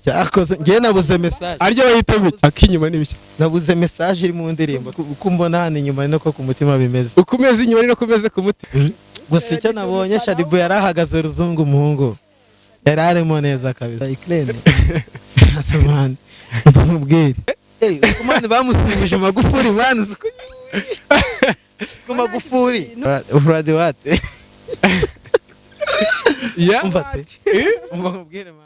cyakoze ngiye nabuze message aryo bahita biki akinyuma n'ibiki nabuze message iri mu ndirimbo uko mbona hano inyuma no ko ku mutima bimeze ukomeze inyuma no kumeze ku mutima gusa icyo nabonye Shadibu yarahagaze ruzungu umuhungu yari arimo neza kabisa Ukraine asumani mbumubwire kumane bamusimbuje Magufuli man ko Magufuli Frade what ya umva se mbumubwire man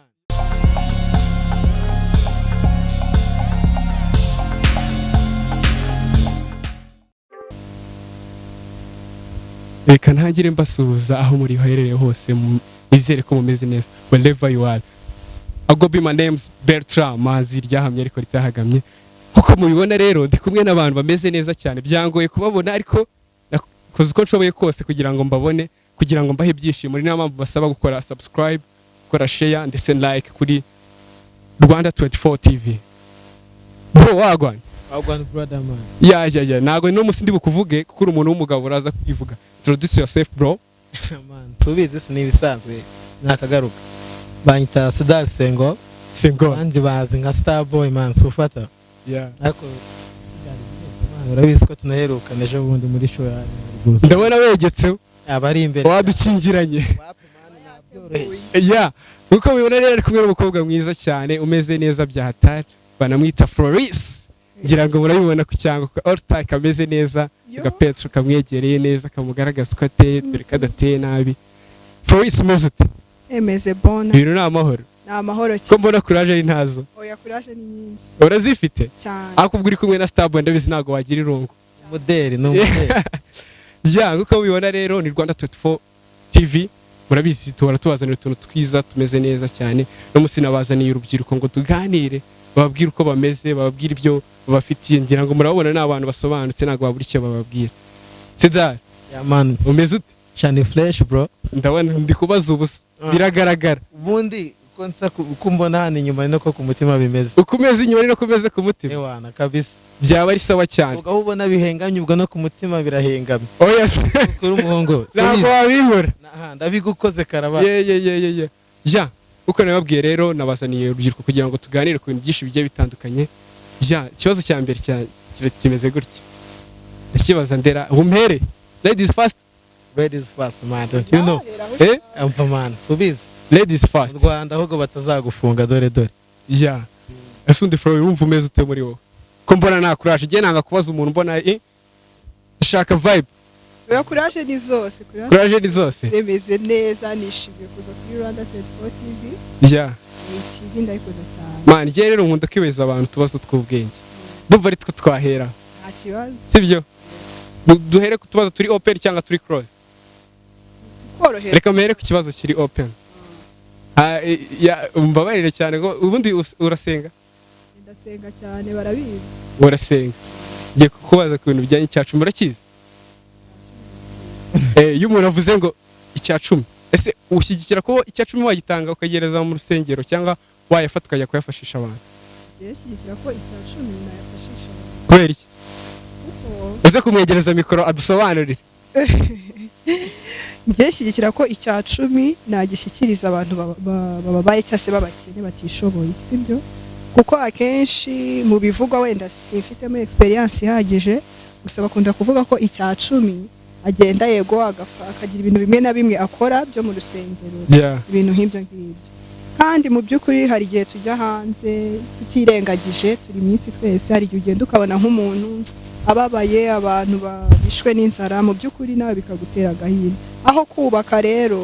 reka ntagire mbasuhuza aho muri herereye hose nizere ko mumeze neza wherever you are. Ago be my name's Bertrand Mazi ryahamye ariko ritahagamye kuko mubibona rero ndi kumwe n'abantu bameze neza cyane byangoye kubabona ariko nakoze uko nshoboye kose kugira ngo mbabone kugira ngo mbahe ibyishimo ni mpamvu basaba gukora subscribe gukora share ndetse like kuri Rwanda 24 TV. Bro wagwan brother man ya nago no musi ndi bukuvuge kuko uri umuntu w'umugabo uraza kwivuga. Introduce yourself bro. man subize ni ibisanzwe nakagaruka banyita Sadal Sengo kandi bazi nka Starboy man sufata ariko urabizi ko tunaheruka neje bundi muri show ya ndabona wegetseho abari imbere wadukingiranye ya uko bibona rero kumwe n'umukobwa mwiza cyane umeze neza bya hatari banamwita Floris ngira ngo murabibona ku cyango ko Allstar kameze neza ga Petro kamwegereye neza kamugaragaza ko ateye dore kadateye nabi. Floris muzute emeze bona ibintu ni amahoro cyane ko mbona courage ari ntazo oya courage ni nyinshi urazifite cyane akubwira kumwe na Starboy ndabizi nago wagira irungu modeli no modeli ya uko bibona rero ni Rwanda 24 TV murabizi tuhora tubazanira utuntu twiza tumeze neza cyane no musina bazaniye urubyiruko ngo tuganire bababwira uko bameze bababwira ibyo babafitiye ngira ngo murabona n'abantu basobanutse nago babura icyo bababwira. Cedar ya man umeze ute Shani fresh bro ndabona ndi kubaza ubusa biragaragara ubundi ko nsa uko mbona hano inyuma no ko ku mutima bimeze ukomeze inyuma no kumeze ku mutima ewana kabisa byaba ari sawa cyane ubwo ubona bihengamye ubwo no ku mutima birahengamye oya kuri umuhungu ntabwo wabihora ndabigukoze karaba ye ya uko nababwiye rero nabazaniye urubyiruko kugira ngo tuganire ku bintu byinshi bigiye bitandukanye. Ya ikibazo cya mbere kimeze gutya ndakibaza ndera umpere ladies first man don't you know man subize ladies first mu Rwanda ahubwo batazagufunga dore ya asundi Floris wumva umeze ute muri wowe ko mbona nta courage igihe nanga kubaza umuntu mbona shaka vibe oya courage ni zose semeze neza nishimiye kuza kuri Rwanda 24 TV ya ni TV ndayikoza cyane man igihe rero nkunda kwibeza abantu tubazo tw'ubwenge ndumva ari two twahera nta kibazo sibyo duhere ku tubazo turi open cyangwa turi close korohera reka mere ku kibazo kiri open mbabarire cyane ngo ubundi urasenga ndasenga cyane barabizi urasenga ngiye kukubaza ku bintu bijyanye n'icyacu murakizi iyo umuntu avuze ngo icyacumi ese ushyigikira ko icyacumi wagitanga ukagereza mu rusengero cyangwa wayafata ukajya kuyafashisha abantu yashyigikira ko icyacumi nayafashisha abantu kubera iki uze kumwegereza mikoro adusobanurire ngeshyigikira ko icyacumi nagishyikiriza abantu bababaye cyangwa se babakene batishoboye sibyo kuko akenshi mu bivugwa wenda simfitemo experience ihagije gusa bakunda kuvuga ko icyacumi agenda yego akagira ibintu bimwe na bimwe akora byo mu rusengero ibintu nk'ibyo ngibyo kandi mu by'ukuri hari igihe tujya hanze tutirengagije turi minsi twese hari igihe ugenda ukabona nk'umuntu ababaye abantu bishwe n'inzara mu by'ukuri nawe bikagutera agahinda aho kubaka rero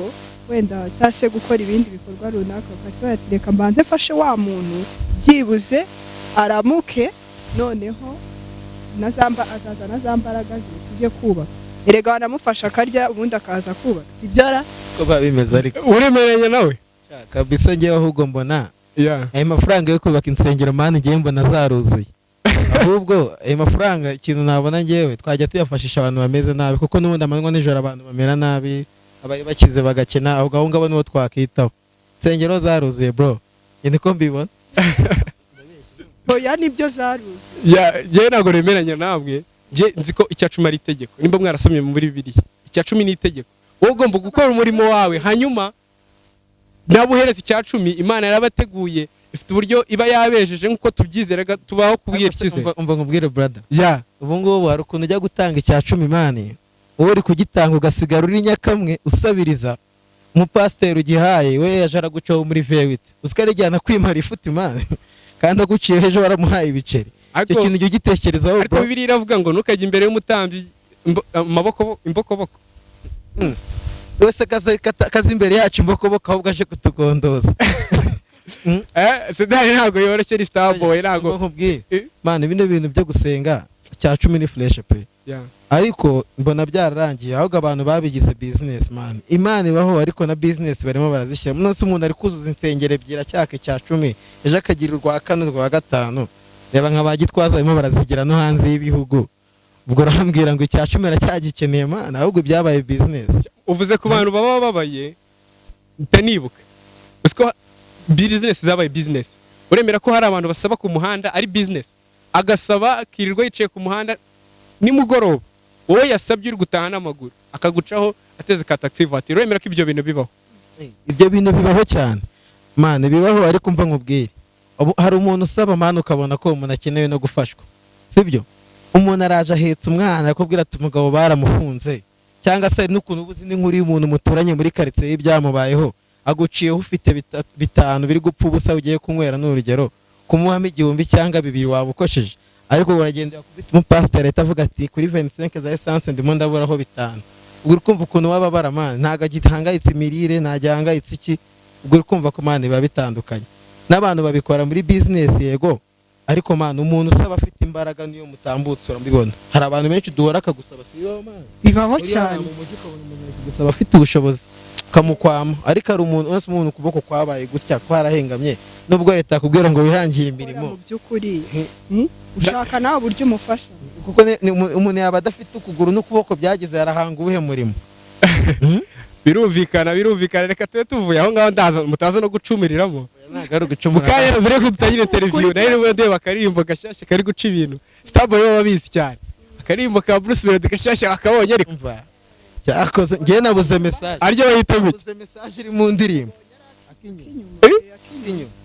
wenda cyangwa se gukora ibindi bikorwa runaka ukatireka mbanze mfashe wa muntu byibuze aramuke noneho azaza na za mbaraga ze tujye kubaka erega wanamufasha akarya ubundi akaza kubaka sibyo ara ko babimeze ariko uremeranya nawe kabisa ngewe ahubwo mbona ayo mafaranga yo kubaka insengero mani ngewe mbona zaruzuye ahubwo ayo mafaranga ikintu nabona ngewe twajya tuyafashisha abantu bameze nabi kuko n'ubundi amanywa nijoro abantu bamera nabi abari bakize bagakena ahubwo aho ngabo niwo twakitaho insengero zaruzuye bro niko mbibona oya nibyo zaruzuye ngewe ntabwo nemeranya namwe nzi ko icyacumi ari itegeko nimba mwarasomye muri Bibiliya icyacumi ni itegeko wowe ugomba gukora umurimo wawe hanyuma nabuhereza icya cumi Imana yarabateguye ifite uburyo iba yabejeje nk'uko tubyizeraga tubaho kubwira icyizere. umva nkubwire brother, ya ubu ngubu hari ukuntu ujya gutanga icya cumi mani, wowe uri kugitanga ugasigara uri nyakamwe usabiriza umupasiteri ugihaye we yaje aragucaho muri vewiti uskarijyana kwimara ifuti mani kandi aguciye ejo waramuhaye ibiceri. Icyo kintu ujya ugitekerezaho ariko Bibiliya iravuga ngo ntukajye imbere y'umutambyi imbokoboko. wese kaza imbere yacu imbokoboko ahubwo aje kutugondoza. Sedari ntabwo yoroshye ni starboy ntabwo nkubwiye mani bino bintu byo gusenga cya cumi ni fresh pe. Ariko mbona byararangiye ahubwo abantu babigize business man. Imana ibaho ariko na business barimo barazishyira. Munsi umuntu ari kuzuza insengero ebyira cyake cya 10 ejo akagira urwa 4 urwa 5 reba nk'abagitwaza barimo barazigira no hanze y'ibihugu. Ubwo urambwira ngo icya 10 aracyagikeneye man, ahubwo byabaye business. Uvuze ku bantu baba babaye utanibuka usko business zabaye business. Uremera ko hari abantu basaba ku muhanda ari business, agasaba akirirwa yicaye ku muhanda nimugoroba wowe yasabye uri gutaha n'amaguru akagucaho ateze ka taxi voiture. Uremera ko ibyo bintu bibaho? Ibyo bintu bibaho cyane man, bibaho ariko mva nkubwire hari umuntu usaba man ukabona ko umuntu akenewe no gufashwa, sibyo? Umuntu araje ahetse umwana akubwira ati umugabo baramufunze, cyangwa se n'ukuntu ubuzi n'inkuru y'umuntu muturanye muri quartier y'ibyamubayeho aguciyeho ufite 5 biri gupfa ubusa ugiye kunywera n'urugero kumuhamo 1000 cyangwa 2 wabukosheje, ariko uragenda yakubita umupasiteri atavuga ati kuri 25 za essence ndimo ndaburaho 5. Ubwo urumva ukuntu waba baramana ntaga gihangayitse imirire ntajyangayitse iki. Ubwo urumva ko man biba bitandukanye n'abantu babikora muri business yego, ariko man umuntu usaba afite imbaraga niyo mutambutse urambibona. Hari abantu benshi duhora akagusaba siyo man, bibaho cyane mu mujyi ukabona umuntu akigusaba afite ubushobozi kamukwama, ariko ari umuntu wese umuntu kuboko kwabaye gutya kwarahengamye nubwo leta akubwira ngo wihangiye imirimo mu by'ukuri ushaka nawe uburyo umufasha, kuko umuntu yaba adafite ukuguru n'ukuboko byagize yarahanga ubuhe murimo. birumvikana reka tube tuvuye aho ngaho ndaza mutaza no gucumiriramo nagaru gucumura mukanya mbere ko tutagira interview nayo niwe ndeba akaririmbo gashyashya kari guca ibintu Starboy baba babizi cyane akaririmbo ka Bruce Melody gashyashya akabonye ariko cyakoze ngiye nabuze message aryo bahita biki nabuze message iri mu ndirimbo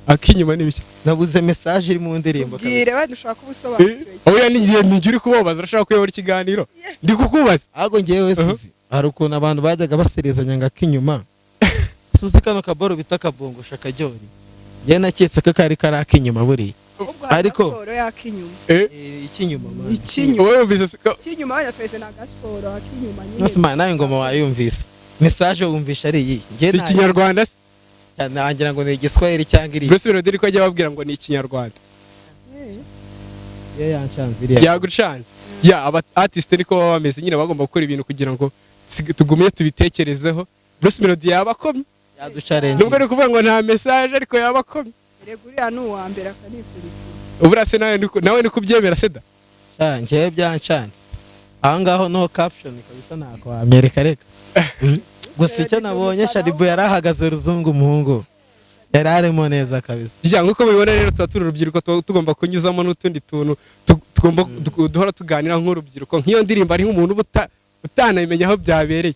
akinyuma n'ibiki nabuze message iri mu ndirimbo bwire we dushaka ubusobanuro oya nigiye uri kubabaza urashaka kuyobora ikiganiro ndi kukubaza ahubwo ngiye wese uzi hari ukuntu abantu bajyaga baserezanya ngo akinyuma suzi kano kaboro bita kabongosha kajyori ngiye naketse ko kari akinyuma buriya ariko ikinyuma ikinyuma wanyatwese na gasporo akinyuma nyine nasema nayo ngoma wayumvise message wumvisha ari iyi ngiye na Kinyarwanda cyane angira ngo ni igiswahili cyangwa iri Bruce Melody ko ajya babwira ngo ni Ikinyarwanda yagucanze ya aba artist niko baba bameze nyine bagomba gukora ibintu kugira ngo tugumiye tubitekerezeho. Bruce Melody yabakomye yaducarenje nubwo ari kuvuga ngo nta message ariko yabakomye reguriya n'uwa mbere akanikurikira uburase nawe ni kubyemera seda ngiye byancanze aho ngaho no caption kabisa nako Amerika reka gusa icyo nabonye Shadibu yarahagaze ruzungu umuhungu yararemo neza kabisa bijya nkuko mubibona rero tuba turi urubyiruko tugomba kunyuzamo n'utundi tuntu tugomba duhora tuganira nk'urubyiruko nk'iyo ndirimbo ari nk'umuntu utanamenya aho byabereye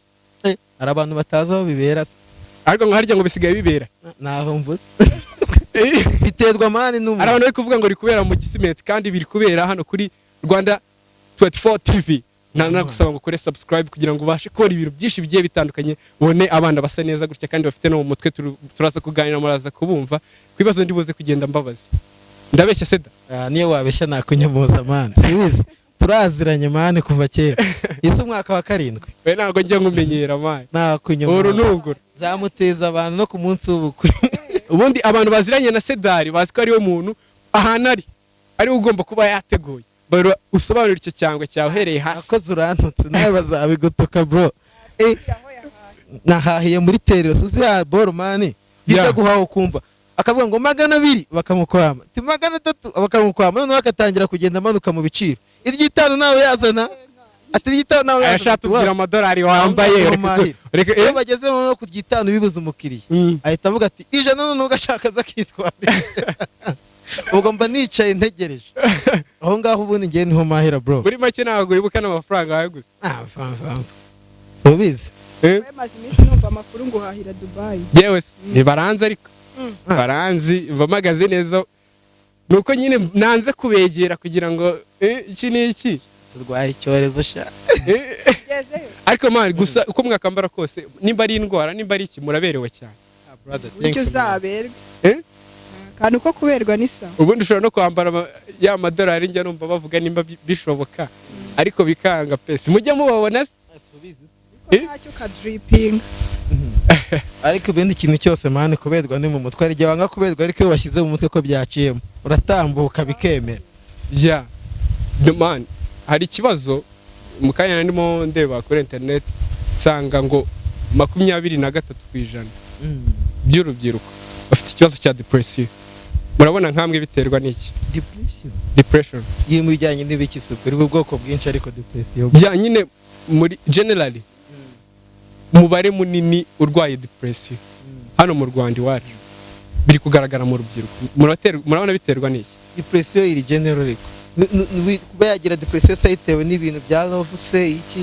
hari abantu batazi aho bibera ariko ngo harya ngo bisigaye bibera naho mvuze biterwa mani n'umuntu hari abantu bari kuvuga ngo biri kubera mu Gisimenti kandi biri kubera hano kuri Rwanda 24 TV nagusaba ngo ukore subscribe kugira ngo ubashe kubona ibintu byinshi bigiye bitandukanye ubone abana basa neza gutya kandi bafite no mu mutwe turaza kuganira muraza kubumva kwibazo ndibuze kugenda mbabaza ndabeshya seda niyo wabeshya nakunyamuza mani sibizi turaziranye mani kuva kera ese umwaka wa 7 we ntago njya nkumenyera mani nakunyamuza urunungura zamuteza abantu no ku munsi w'ubukwe ubundi abantu baziranye na Sedari bazi ko ari we muntu ahana ari ugomba kuba yateguye baro usobanura icyo cyangwa cyahereye hasi akoze urantutse nawe bazabigutuka bro nahahiye muri terero suzi ya boromani yita guhaho kumva akavuga ngo 200 bakamukwama ti 300 bakamukwama none bakatangira kugenda amanuka mu biciro iryitano nawe yazana ati iryitano nawe yashaka kugira amadolari wambaye reka iyo bageze no ku ryitano bibuza umukiriya ahita avuga ati ijana none ugashaka zakitwara ubwo mba nicaye ntegereje aho ngaho ubundi ngiye niho mahera bro muri make ntago wibuka n'amafaranga yawe gusa so bizi maze iminsi numva amakuru ngo uhahira Dubai. yewe ntibaranze ariko baranzi bamagaze neza nuko nyine nanze kubegera kugira ngo iki ni iki turwaye icyorezo sha Gezeyo. ariko man gusa uko mwakambara kose nimba ari indwara nimba ari iki muraberewe cyane brother Icyo uzaberwa. Eh? Kandi uko kuberwa ni sawa. ubundi ushobora no kwambara ya madolari njya numva bavuga nimba bishoboka ariko bikanga pesi mujye mubabona Ntacyo ka dripping. ariko ibindi kintu cyose mani kuberwa ni mu mutwe ari wanga kuberwa ariko iyo washyize mu mutwe ko byaciyemo uratambuka bikemera ya man hari ikibazo mu kanya ndimo ndeba kuri internet nsanga ngo 23% by'urubyiruko bafite ikibazo cya depression murabona nkamwe biterwa n'iki depression iyi mu bijyanye n'ibikisuku iri ubwoko bwinshi ariko depression ya nyine muri generally umubare munini urwaye depression hano mu Rwanda iwacu biri kugaragara mu rubyiruko murabona biterwa n'iki depression iri general ariko kuba yagira depression se itewe n'ibintu bya love se iki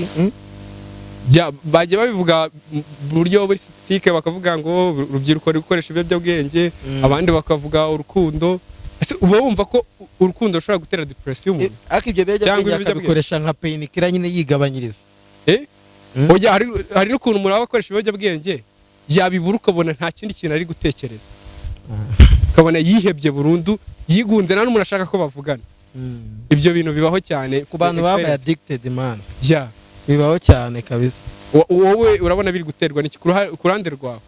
bagiye babivuga mu buryo buri statistique bakavuga ngo urubyiruko ruri gukoresha ibiyobyabwenge abandi bakavuga urukundo ese uba wumva ko urukundo rushobora gutera depression umuntu ariko ibyo biyobyabwenge akabikoresha nka painkiller nyine yigabanyiriza oya hari n'ukuntu umuntu aba akoresha ibiyobyabwenge yabibura ukabona nta kindi kintu ari gutekereza ukabona yihebye burundu yigunze nta n'umuntu ashaka ko bavugana ibyo bintu bibaho cyane ku bantu babaye addicted man bibaho cyane kabisa wowe urabona biri guterwa n'iki ku ruhande rwawe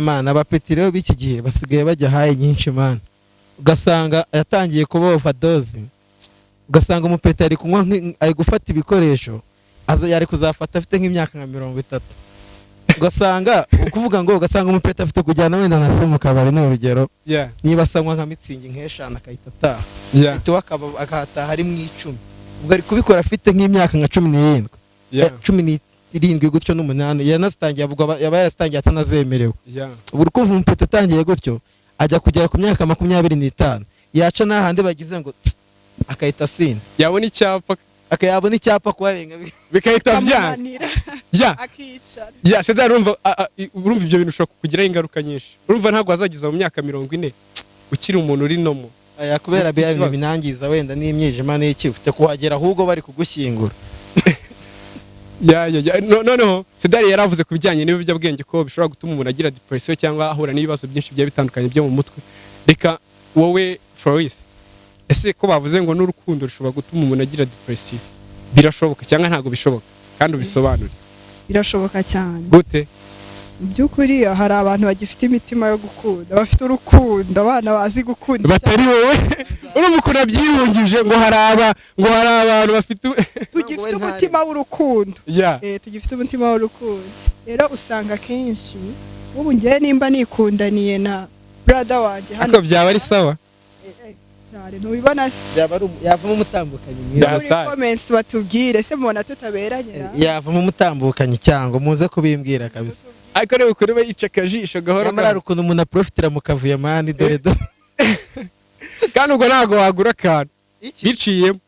man abapeti rero b'iki gihe basigaye bajya haye nyinshi man ugasanga yatangiye kuba overdose ugasanga umupeti ari kunywa ari gufata ibikoresho yari kuzafata afite nk'imyaka nka 30 ugasanga ukuvuga ngo ugasanga umupeti afite kujyana wenda na se mu kabari n'urugero niba asanywa nka mitsingi nk'eshanu akahita ataha akahataha ari mu 10 ubwo ari kubikora afite nk'imyaka nka 17 17 gutyo n'umunani yanazitangiye yaba yarazitangiye atanazemerewe ubu uri kumva umupeti utangiye gutyo ajya kugera ku myaka 25 yaca n'ahandi bagize ngo akahita asinda yabona icyapa kuharenga bikahita byanga ya sedari urumva ibyo bintu ushobora kugiraho ingaruka nyinshi urumva ntabwo wazageza mu myaka 40 ukiri umuntu uri nomo kubera biya bintu binangiza wenda n'imyijima n'iki ufite kuhagera ahubwo bari kugushyingura noneho sedari yaravuze ku bijyanye n'ibiyobyabwenge ko bishobora gutuma umuntu agira depression cyangwa ahura n'ibibazo byinshi bigiye bitandukanye byo mu mutwe reka wowe Floris ese ko bavuze ngo n'urukundo rushobora gutuma umuntu agira depression birashoboka cyangwa ntabwo bishoboka kandi ubisobanure birashoboka cyane gute mu by'ukuri hari abantu bagifite imitima yo gukunda bafite urukundo abana bazi gukunda batari wowe urumukura byihungije ngo hari abantu bafite tugifite umutima w'urukundo tugifite umutima w'urukundo rero usanga kenshi ubu ngiye nimba nikundaniye na brother wanjye hano ariko byaba ari sawa cyane ntubibona yavamo umutambukanyi mwiza comments batubwire se mubona tutaberanye yavamo umutambukanyi cyangwa muze kubimbwira kabisa ariko rero ukuri bayica akajisho gahoro nyamara hari ukuntu umuntu aprofitira mu kavuye mani dore kandi ubwo ntabwo wagura akantu biciyemo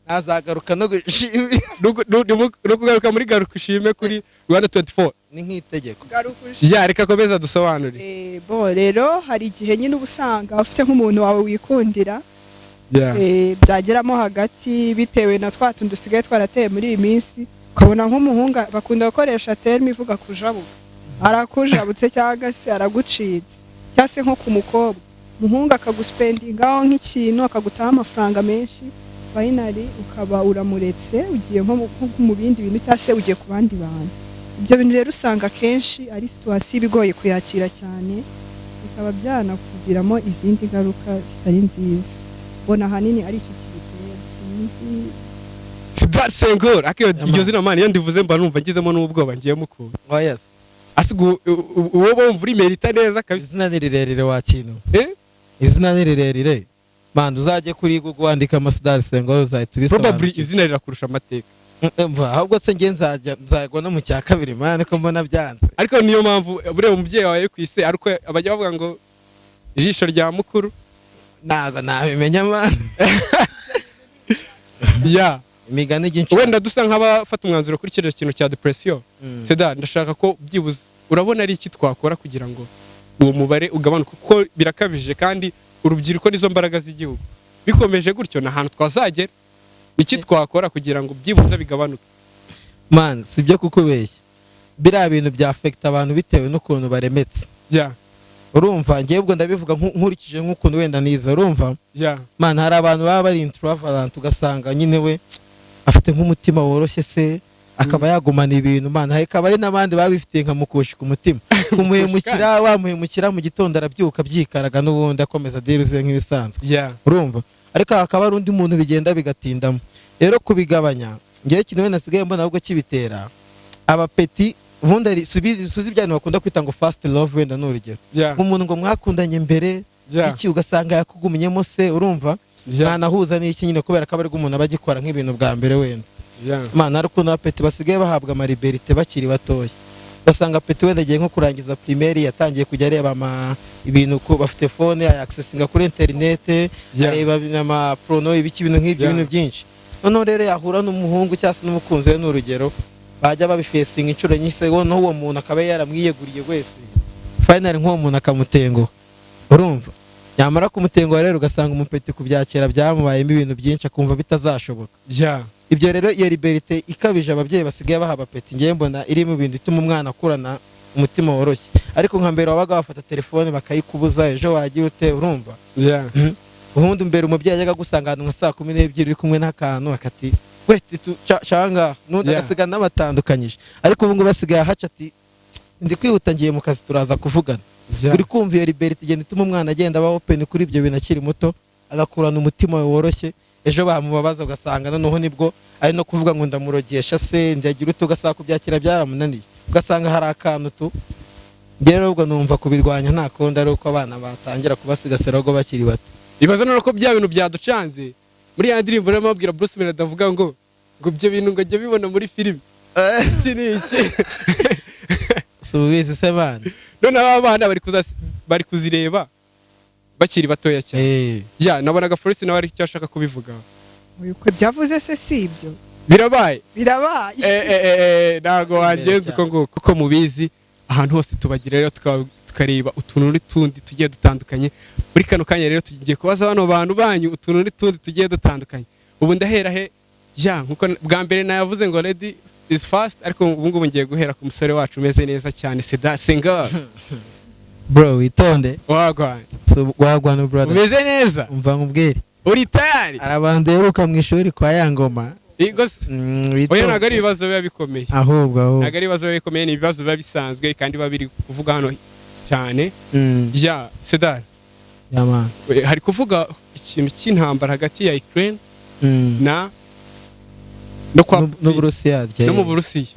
ntazagaruka no kugaruka muri garuka ushime kuri Rwanda 24 ni nk'itegeko reka komeza dusobanure rero hari igihe nyine ubusanga ufite nk'umuntu wawe wikundira byageramo hagati bitewe na twa tuntu dusigaye twarateye muri iyi minsi ukabona nk'umuhungu bakunda gukoresha terme ivuga kujabuka arakujabutse cyangwa se aragucitse cyangwa se nko ku mukobwa umuhungu akaguspendingaho nk'ikintu akagutaha amafaranga menshi finally ukaba uramuretse ugiye nko mu bindi bintu cyangwa se ugiye ku bandi bantu ibyo bintu rero usanga kenshi ari situation bigoye kuyakira cyane bikaba byanakuviramo izindi ngaruka zitari nziza bona hanini ari cyo kibitera sinzi that's so good akiyo iryo zina mani iyo ndivuze mba numva ngizemo n'ubwoba ngiye mukuru yes asigu uwo bomva uri merita neza kabisa izina ni rirerire wa kintu izina ni rirerire man uzajye kuri Google wandika Masdar Senghor uzahita ubisobanura probably izina rirakurusha amateka ahubwo se nge nzagwa no mu cya kabiri man ko mbona byanze ariko niyo mpamvu bure umubyeyi wawe ku isi ariko abajya bavuga ngo ijisho rya mukuru ntago nabimenya man imigani ginshi wenda dusa nk'abafata umwanzuro kuri kiriya kintu cya depression Seda ndashaka ko byibuze urabona ari iki twakora kugira ngo uwo mubare ugabanuke kuko birakabije kandi urubyiruko nizo mbaraga z'igihugu bikomeje gutyo na hantu twazagera iki twakora kugira ngo byibuze bigabanuke man sibyo kukubeshya biriya bintu bya affect abantu bitewe n'ukuntu baremetse urumva ngiye ubwo ndabivuga nkurikije nk'ukuntu wenda niza urumva man hari abantu baba bari introvert ugasanga nyine we afite nk'umutima woroshye se akaba yagumana ibintu man hakaba ari n'abandi babifitiye nka mukushi ku mutima kumuhemukira wamuhemukira mu gitondo arabyuka byikaraga n'ubundi akomeza diruze nk'ibisanzwe urumva ariko hakaba hari undi muntu bigenda bigatindamo rero kubigabanya ngiye kintu wenda nasigaye mbona ahubwo kibitera abapeti ubundi suzi ibyantu bakunda kwita ngo fast love wenda n'urugero nk'umuntu ngo mwakundanye mbere iki ugasanga yakugumyemo se urumva mwanahuza n'iki nyine kubera ko abari umuntu aba agikora nk'ibintu bwa mbere wenda mana ari ukuntu abapeti basigaye bahabwa amaliberite bakiri batoya ugasanga peti wenda agiye nko kurangiza primaire yatangiye kujya areba ibintu ko bafite phone yayaccessinga kuri internet areba amaprono ibiki ibintu nk'ibyo bintu byinshi noneho rero yahura n'umuhungu cyangwa se n'umukunzi we n'urugero bajya babifesinga inshuro nyinshi noneho uwo muntu akaba yaramwiyeguriye wese finally nk'uwo muntu akamutenguha urumva yamara kumutenguha rero ugasanga umupeti kubyakira byamubayemo ibintu byinshi akumva bitazashoboka ibyo rero iyo liberite ikabije ababyeyi basigaye baha abapeti ngiye mbona iri mu bintu ituma umwana akurana umutima woroshye ariko nka mbere wabaga bafata telefone bakayikubuza ejo wagira ute urumva ubundi mbere umubyeyi yajyaga gusanga ahantu nka saa 12 uri kumwe n'akantu akati weti canga n'undi agasiga n'abatandukanyije ariko ubu ngubu basigaye haca ati ndi kwihuta ngiye mu kazi turaza kuvugana uri kumva iyo liberite igenda ituma umwana agenda aba open kuri ibyo bintu akiri muto agakurana umutima woroshye ejo bamubabaza ugasanga noneho nibwo ari no kuvuga ngo ndamurogesha se ndagira ute ugasanga kubyakira byaramunaniye ugasanga hari akantu tu rero ubwo numva kubirwanya nta kundi ari uko abana batangira kubasigasira ubwo bakiri bato ibaza none ko bya bintu byaducanze muri ya ndirimbo rero mabwira Bruce Melody avuga ngo ibyo bintu ngo ajya bibona muri filime iki ni iki subize se bana none aba bana bari kuzireba bakiri batoya cyane nabonaga Forest nawe ari icyo ashaka kubivuga uko byavuze se sibyo birabaye ntago wagenze uko nguko kuko mubizi ahantu hose tubagira rero tukareba utuntu n'utundi tugiye dutandukanye muri kano kanya rero tugiye kubaza bano bantu banyu utuntu n'utundi tugiye dutandukanye ubu ndahera he nkuko bwa mbere nayavuze ngo ready is fast ariko ubu ngubu ngiye guhera ku musore wacu umeze neza cyane Seda Singer bro witonde wagwana brother umeze neza umva nkubwire uri tayari arabantu yeruka mu ishuri kwa Yangoma oya ntabwo ari ibibazo biba bikomeye ahubwo ntabwo ari ibibazo biba bikomeye ni ibibazo biba bisanzwe kandi biba biri kuvuga hano cyane Seda hari kuvuga ikintu cy'intambara hagati ya Ukraine n'Uburusiya no mu Burusiya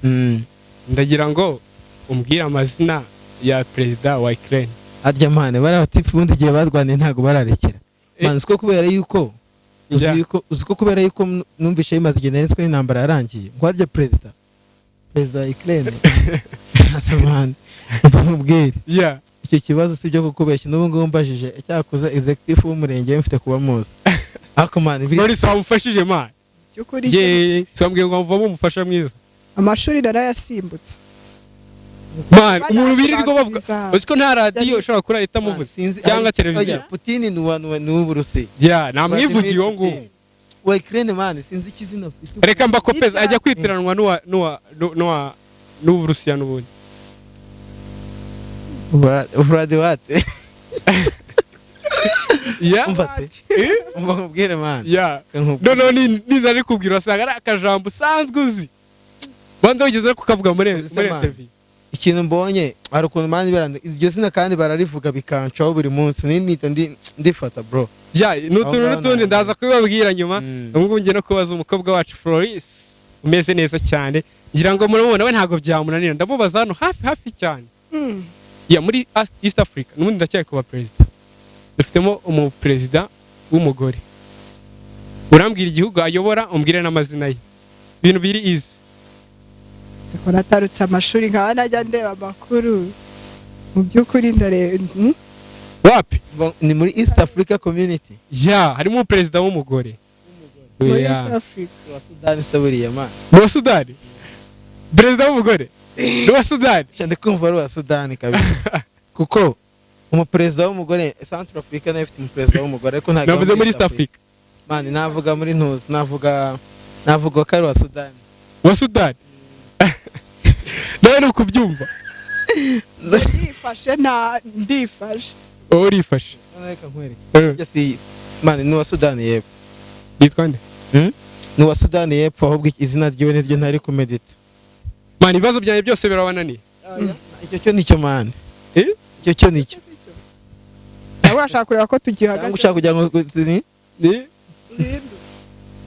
ndagira ngo umbwire amazina ya perezida wa Ukraine arya mane barabatifu bundi gihe barwaniye ntago bararekera man siko kubera yuko uziko kubera yuko numvishe imaze igihe nenswe n'intambara yarangiye ngo arya perezida wa Ukraine asamane mbwire icyo kibazo sibyo kukubeshya n'ubu ngubu mbajije cyakuza executive w'umurenge mfite kuba muzi ako man biri swamufashije man cyukuri swambwiye ngo mvamo umufasha mwiza amashuri darayasimbutse man umuntu birirwa bavuga uziko nta radio ushobora kura leta muvuze cyangwa televiziyo Putin ni w'Uburusiya namwivugiye uwo nguwo wa Ukraine man sinzi ikizina reka mbakopeza ajya kwitiranwa n'Uburusiya n'ubundi what umva se umva nkubwire man no nari kubwira wasanga ari akajambo usanzwe uzi banza wigeze kukavuga muri interview ikintu mbonye hari ukuntu mani iryo zina kandi bararivuga bikancaho buri munsi nita ndifata bro n'utundi ndaza kubibabwira nyuma ubwo ngiye no kubaza umukobwa wacu Floris umeze neza cyane ngira ngo murabona we ntago byamunanira ndamubaza hano hafi cyane muri East Africa n'ubundi ndacyari kuba president dufitemo umuperezida w'umugore urambwira igihugu ayobora umbwire n'amazina ye ibintu biri easy siko natarutse amashuri nkaba najya ndeba amakuru mu by'ukuri ndareba wapi ni muri East Africa Community harimo umuperezida w'umugore muri Yeah. East Africa. wa Sudani se buriya man Ni uwa Sudani perezida w'umugore ni uwa Sudani ndi kumva ari uwa Sudani kabisa kuko umuperezida w'umugore Central Africa nayo ifite umuperezida w'umugore ariko ntabwo navuze muri East Africa man navuga muri ntuzi navuga ko ari uwa Sudani uwa Sudani nawe ni ukubyumva ndifashe wowe urifashe reka nkwereke Eh, Yes, yes. man ni uwa Sudani y'Epfo yitwa nde ni uwa Sudani y'Epfo ahubwo izina ryiwe niryo ntari kumedita mani ibibazo byanjye byose birabananiye icyo cyo nicyo man Eh? icyo cyo nicyo nawe urashaka kureba ko cyangwa tugihagaze ushaka kugira ngo Ni-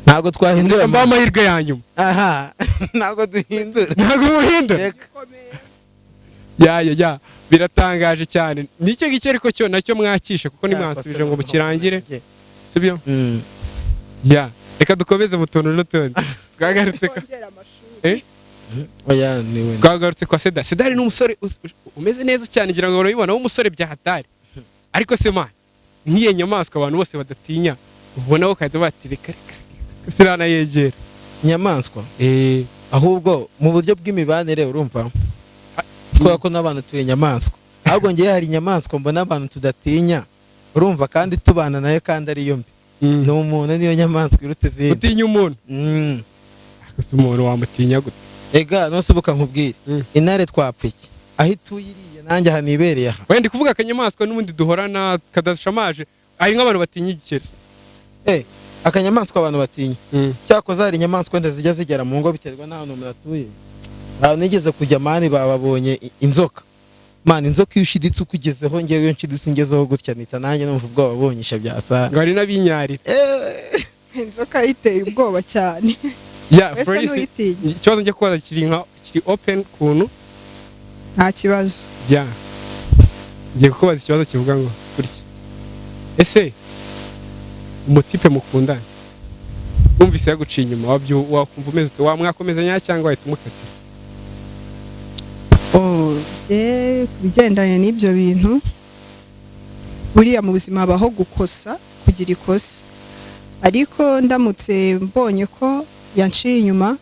ntabwo twahindura mba amahirwe ya nyuma aha ntabwo duhindura ntabwo muhindura reka ya biratangaje cyane nicyo ngicyo ariko cyo nacyo mwakishe kuko nimwasubije ngo mukirangire sibyo Mm. ya reka dukomeze mu tuntu n'utundi twagarutse ko oya ni we twagarutse kwa Sedari ni umusore umeze neza cyane ngira ngo urabibona w'umusore bya hatari ariko se man nk'iyo nyamaswa abantu bose badatinya ubona ko kajya bati reka sirana yegera inyamaswa eh ahubwo mu buryo bw'imibanire urumva kubera ko n'abantu turi inyamaswa ahubwo ngewe hari inyamaswa mbona abantu tudatinya urumva kandi tubana nayo kandi ariyo mbi ni umuntu niyo nyamaswa iruta izindi utinya umuntu Mm. ariko se umuntu wamutinya gute ega nosubuka nkubwire intare twapfike aho ituye iriya nanjye aha nibereye aha wenda kuvuga akanyamaswa n'ubundi duhorana kadashamaje hari nk'abantu batinya igikerezo akanyamaswa abantu batinya cyakoze hari inyamaswa wenda zijya zigera mu ngo biterwa n'ahantu umuntu atuye aho nigeze kujya mani babonye inzoka mani inzoka iyo ushiditse ukugezeho ngewe iyo nshiditse ngezeho gutya nita nanjye numva ubwoba bonyisha byasa ngo hari n'abinyarira inzoka yiteye ubwoba cyane ya ese Florence ntuyitinya ikibazo njye kubaza kiri open kuntu nta kibazo ya ngiye kukubaza ikibazo kivuga ngo kurya ese umutipe mukundana wumvise yaguciye inyuma wakumva umeze ute wamwakomezanya cyangwa wahita umukatira ku bigendanye n'ibyo bintu buriya mu buzima habaho gukosa kugira ikosa ariko ndamutse mbonye ko yanciye inyuma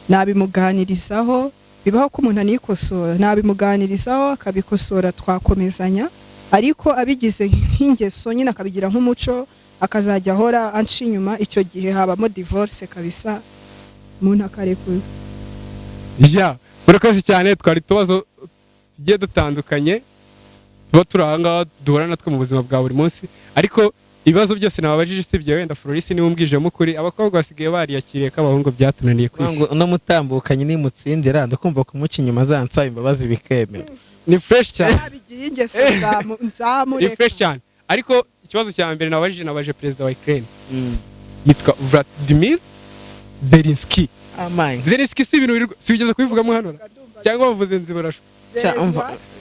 nabimuganirizaho bibaho ko umuntu anikosora nabimuganirizaho akabikosora twakomezanya ariko abigize nk'ingeso nyine akabigira nk'umuco akazajya ahora anca inyuma icyo gihe habamo divorce kabisa umuntu akarekura ya murakoze cyane twari tubazo tugiye dutandukanye tuba turi aha ngaha duhura natwe mu buzima bwa buri munsi ariko ibibazo byose nababajije usibye wenda Florence niwe umbwijemo ukuri abakobwa basigaye bariyakiriye ko abahungu byatunaniye ngo uno mutambukanye nimutsindira ndakumva kumuca inyuma zansaba imbabazi bikemera ni fresh cyane nabigiye ingeso ni nzamureka fresh cyane ariko ikibazo cya mbere nabaje perezida wa Ukraine yitwa Vladimir Zelensky Zelensky si ibintu si wigeze kubivugamo hano cyangwa bavuze nzibarasho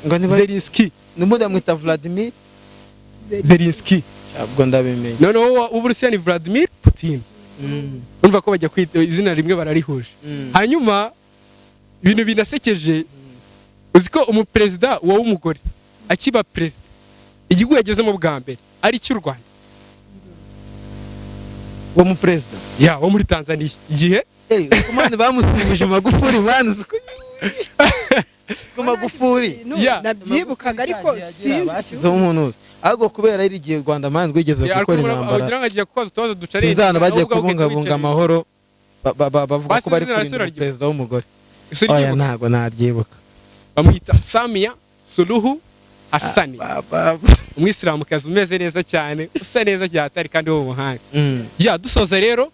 ngo niba Zelensky numuda mwita Vladimir Zelensky abwo ndabimenye noneho uburusiya ni Vladimir Putin urumva ko bajya kwita izina rimwe bararihuje hanyuma ibintu binasekeje uzi ko umuperezida w'umugore akiba perezida igihugu yagezemo bwa mbere ari cy'u Rwanda uwo muperezida wo muri Tanzania igihe kumani bamusibuje Magufuli mwana ku Magufuli nabyibukaga ariko sinzi bashyizeho umuntu uzi ahubwo kubera ari igihe u Rwanda mani rwigeze gukora intambara sinzi ahantu bagiye kubungabunga amahoro bavuga ko bari kurinda perezida w'umugore oya ntabwo naryibuka bamwita Samia Suluhu Hassan umwisilamukazi umeze neza cyane usa neza cyatari kandi wo mu mahanga dusoza rero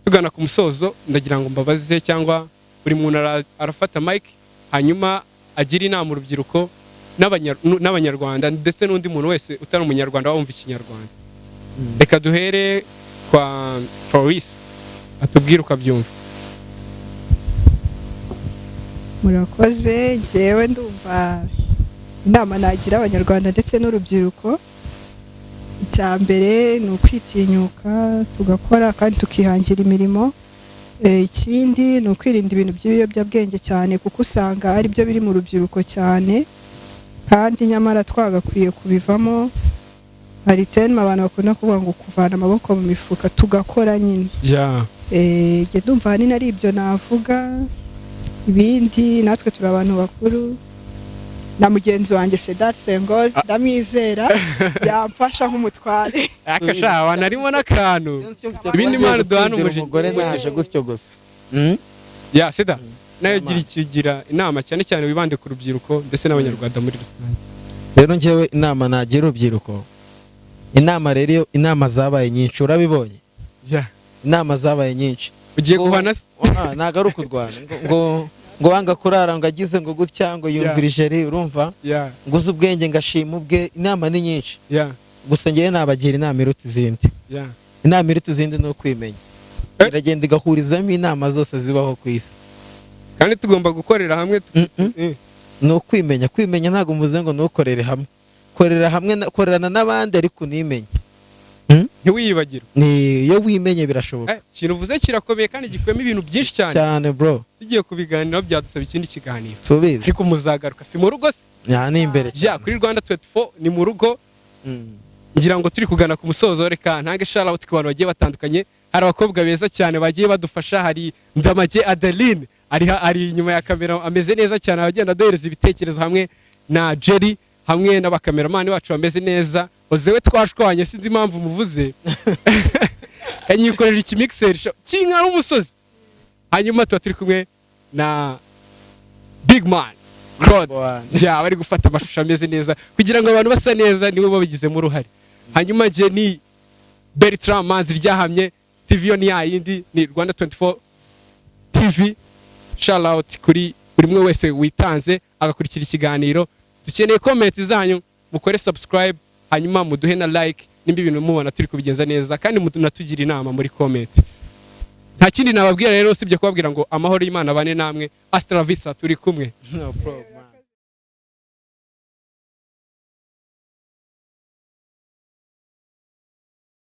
tugana ku musozo ndagira ngo mbabaze cyangwa buri muntu arafata mic hanyuma agira inama urubyiruko n'abanyarwanda ndetse n'undi muntu wese utari umunyarwanda wumva ikinyarwanda reka duhere kwa Florence atubwire uko abyumva murakoze njyewe ndumva inama nagira abanyarwanda ndetse n'urubyiruko icya mbere ni ukwitinyuka tugakora kandi tukihangira imirimo ikindi ni ukwirinda ibintu by'ibiyobyabwenge cyane kuko usanga ari byo biri mu rubyiruko cyane kandi nyamara twagakwiye kubivamo hari terme abantu bakunda kuvuga ngo kuvana amaboko mu mifuka tugakora nyine. Njye ndumva ahanini ari ibyo navuga, ibindi natwe turi abantu bakuru, na mugenzi wanjye Sedar Sengol ndamwizera yamfasha nk'umutware. Akashawa narimo n'akantu ibindi mpano duhana umugore naje gutyo gusa. Seda nayo gira inama cyane cyane wibande ku rubyiruko ndetse n'abanyarwanda muri rusange. Rero njyewe inama nagira urubyiruko, inama zabaye nyinshi, urabibonye? Inama zabaye nyinshi. Ugiye guhana ntago ari ukurwana ngo wanga kurara ngo agize ngo gutya ngo yumvira ijeri, urumva? Nguze ubwenge ngashima ubwe. Inama ni nyinshi, gusa njyewe nabagira inama iruta izindi. Inama iruta izindi ni ukwimenya. Iragenda igahurizamo inama zose zibaho ku isi, kandi tugomba gukorera hamwe. Ni ukwimenya. Kwimenya ntabwo mvuze ngo nukorere hamwe, korera hamwe, korerana n'abandi ariko unimenye, ntiwiyibagirwe. Iyo wimenye birashoboka. Ikintu uvuze kirakomeye kandi gikuyemo ibintu byinshi cyane bro. Tugiye kubiganiraho byadusaba ikindi kiganiro, subiza. Ariko muzagaruka si mu rugo se? Ni imbere kuri Rwanda 24 ni mu rugo. Ngira ngo turi kugana ku musozo, reka ntange shout out ku bantu bagiye batandukanye. Hari abakobwa beza cyane bagiye badufasha. Hari Ndamage Adeline ari inyuma ya kamera ameze neza cyane, abagenda dohereza ibitekerezo, hamwe na Jerry, hamwe n'abakameramani bacu bameze neza. Ozewe twashwanye sinzi impamvu muvuze yanyikorera iki mixer kinka n'umusozi. Hanyuma tuba turi kumwe na Big Man Claude bari gufata amashusho ameze neza kugira ngo abantu basa neza, niwe babigizemo uruhare. Hanyuma je ni Bertrand Manzi ryahamye. TV yo ni yindi, ni Rwanda 24 TV. Shout out kuri buri mwe wese witanze agakurikira ikiganiro. Dukeneye comment zanyu, mukore subscribe, hanyuma muduhe na like nimba ibintu mubona turi kubigenza neza, kandi munatugira inama muri comment. Nta kindi nababwira rero usibye kubabwira ngo amahoro y'Imana bane namwe. Astra Vista turi kumwe. No problem.